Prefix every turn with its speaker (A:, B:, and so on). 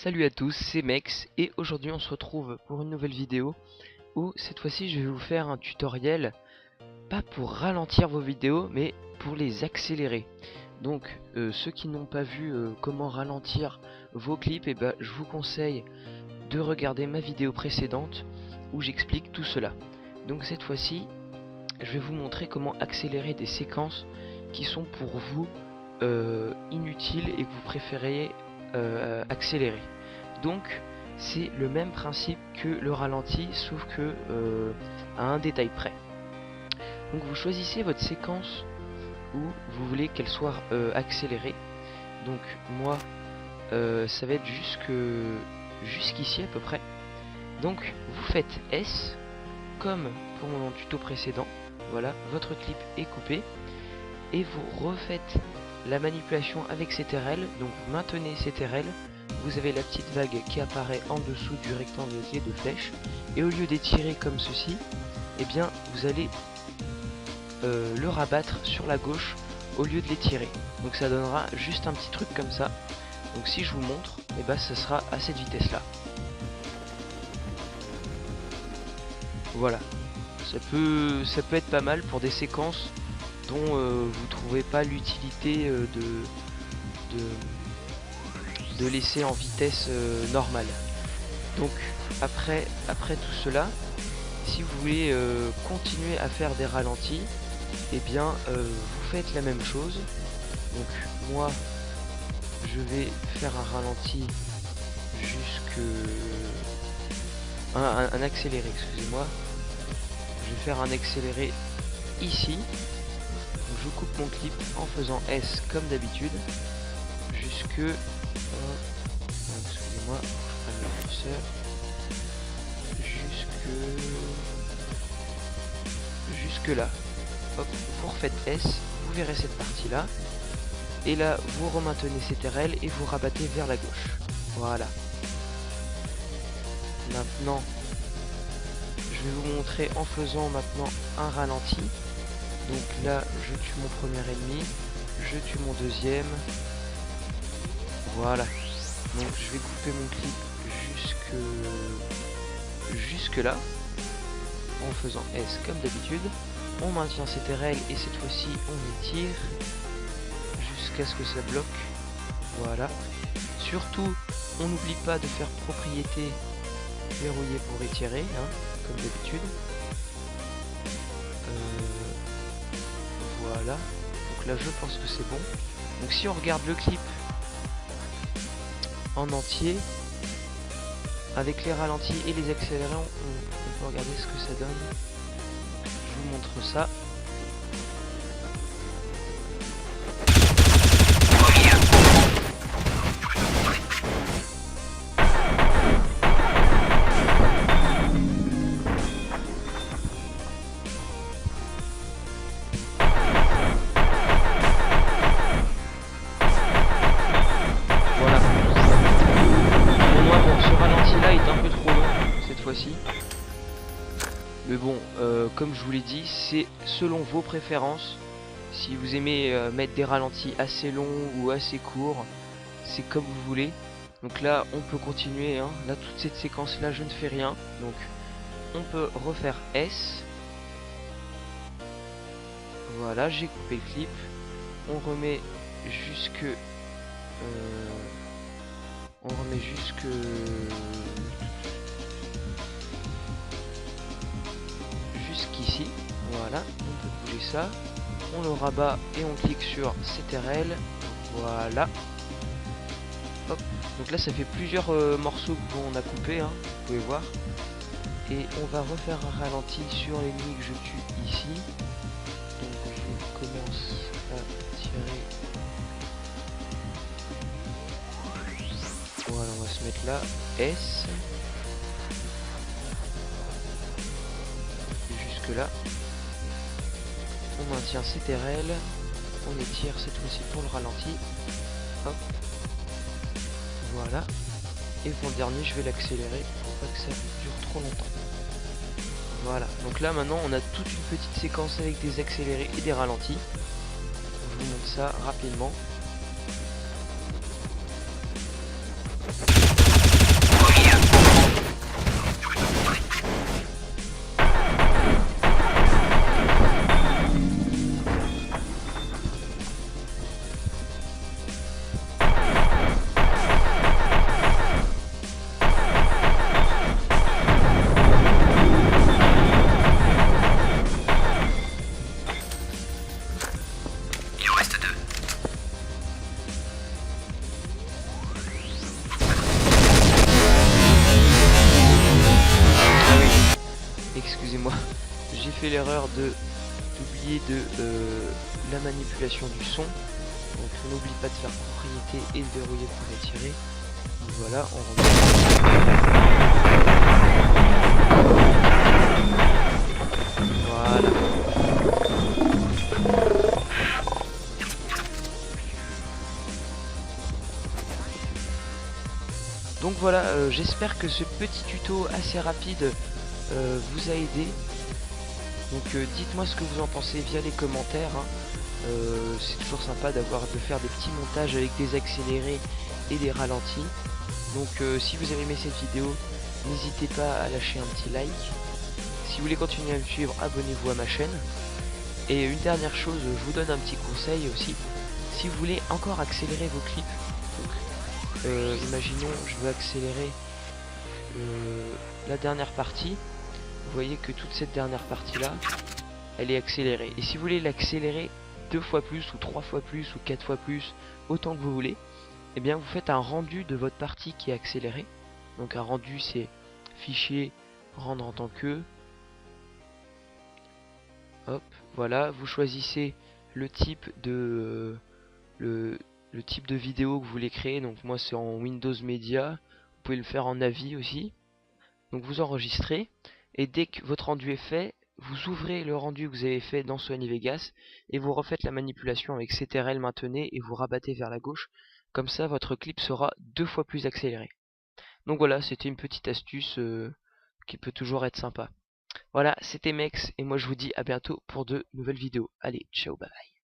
A: Salut à tous, c'est Mex et aujourd'hui on se retrouve pour une nouvelle vidéo où cette fois-ci je vais vous faire un tutoriel, pas pour ralentir vos vidéos mais pour les accélérer. Donc ceux qui n'ont pas vu comment ralentir vos clips, je vous conseille de regarder ma vidéo précédente où j'explique tout cela. Donc cette fois-ci je vais vous montrer comment accélérer des séquences qui sont pour vous inutiles et que vous préférez accélérer. Donc c'est le même principe que le ralenti, sauf que à un détail près. Donc vous choisissez votre séquence où vous voulez qu'elle soit accélérée. Donc moi ça va être jusqu'ici à peu près. Donc vous faites S comme pour mon tuto précédent. Voilà, votre clip est coupé et vous refaites la manipulation avec CTRL. Donc vous maintenez CTRL, vous avez la petite vague qui apparaît en dessous du rectangle avec les deux flèches, et au lieu d'étirer comme ceci, eh bien vous allez le rabattre sur la gauche au lieu de l'étirer. Donc ça donnera juste un petit truc comme ça. Donc si je vous montre, ça sera à cette vitesse là. Voilà, ça peut être pas mal pour des séquences dont vous trouvez pas l'utilité de laisser en vitesse normale. Donc après tout cela, si vous voulez continuer à faire des ralentis, vous faites la même chose. Donc moi je vais faire un ralenti un accéléré, excusez-moi. Je vais faire un accéléré ici. Donc, je coupe mon clip en faisant S comme d'habitude jusque excusez-moi, le curseur, jusque là. Hop, vous refaites S, vous verrez cette partie là, et là vous remaintenez CTRL et vous rabattez vers la gauche. Voilà. Maintenant je vais vous montrer en faisant maintenant un ralenti. Donc là je tue mon premier ennemi, je tue mon deuxième. Voilà. Donc je vais couper mon clip jusque là en faisant S comme d'habitude. On maintient CTRL et cette fois-ci on étire jusqu'à ce que ça bloque. Voilà. Surtout on n'oublie pas de faire propriété verrouillé pour étirer, comme d'habitude. Voilà. Donc là je pense que c'est bon. Donc si on regarde le clip en entier, avec les ralentis et les accélérants, on peut regarder ce que ça donne. Je vous montre ça. Mais bon, comme je vous l'ai dit, c'est selon vos préférences. Si vous aimez mettre des ralentis assez longs ou assez courts, c'est comme vous voulez. Donc là, on peut continuer. Là, toute cette séquence-là, je ne fais rien. Donc, on peut refaire S. Voilà, j'ai coupé le clip. On remet jusque... jusqu'ici. Voilà, on peut bouger ça. On le rabat et on clique sur CTRL. Voilà. Hop. Donc là ça fait plusieurs morceaux qu'on a coupé, vous pouvez voir. Et on va refaire un ralenti sur l'ennemi que je tue ici. Donc je commence à tirer. Voilà, on va se mettre là. S. Jusque là. On maintient CTRL. On étire cette fois-ci pour le ralenti. Hop. Voilà. Et pour le dernier, je vais l'accélérer pour pas que ça dure trop longtemps. Voilà. Donc là, maintenant, on a toute une petite séquence avec des accélérés et des ralentis. Je vous montre ça rapidement. fait l'erreur d'oublier la manipulation du son. Donc on n'oublie pas de faire propriété et de verrouiller pour retirer. Donc voilà, on remet. Voilà. Donc voilà, j'espère que ce petit tuto assez rapide vous a aidé. Donc dites-moi ce que vous en pensez via les commentaires. C'est toujours sympa de faire des petits montages avec des accélérés et des ralentis. Donc si vous avez aimé cette vidéo, n'hésitez pas à lâcher un petit like. Si vous voulez continuer à me suivre, abonnez-vous à ma chaîne. Et une dernière chose, je vous donne un petit conseil aussi. Si vous voulez encore accélérer vos clips, donc, imaginons je veux accélérer la dernière partie. Vous voyez que toute cette dernière partie là, elle est accélérée. Et si vous voulez l'accélérer 2 fois plus ou 3 fois plus ou 4 fois plus, autant que vous voulez, et bien vous faites un rendu de votre partie qui est accélérée. Donc un rendu, c'est fichier rendre en tant que, hop, voilà, vous choisissez le type de le type de vidéo que vous voulez créer. Donc moi c'est en Windows Media, vous pouvez le faire en AVI aussi. Donc vous enregistrez, et dès que votre rendu est fait, vous ouvrez le rendu que vous avez fait dans Sony Vegas et vous refaites la manipulation avec CTRL maintenez et vous rabattez vers la gauche. Comme ça votre clip sera 2 fois plus accéléré. Donc voilà, c'était une petite astuce qui peut toujours être sympa. Voilà, c'était Mex et moi je vous dis à bientôt pour de nouvelles vidéos. Allez, ciao, bye bye.